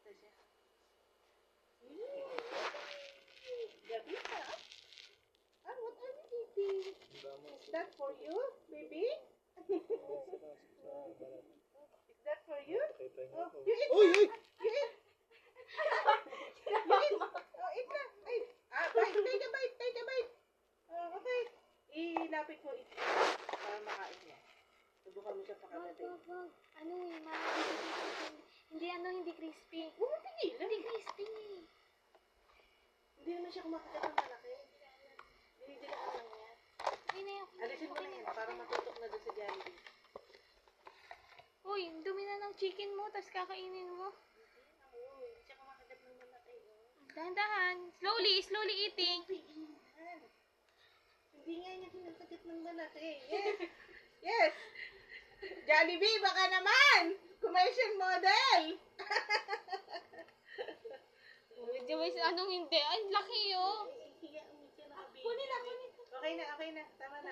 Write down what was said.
Ito siya. Gabi ka? And what are you eating? Is that for you, baby? Is that for you? Oh, you eat Uy! na. You eat. You eat. Oh, eat na. Ay. Bite. Take a bite. Take a bite. Oh, okay. Ilapit mo ito para makain niya. Subukan mo siya pakagatin. Wag. Ano eh, hindi crispy. Huwag mo pigilan. Hindi crispy. Hindi naman siya kumakagat ng malaki. Dinidilaan lang niya. Okay na yan. Alisin mo na yan para matutok na doon sa Jollibee. Uy, dumi na ng chicken mo, tapos kakainin mo. Hindi siya kumakagat ng malaki. Dahan-dahan. Slowly eating. Hindi nga niya kinakagat ng malaki. Yes! Yes! Jollibee, baka naman! Commercial model! Medyo may anong hindi. Ay, laki oh. Kunin na. Okay na. Tama na.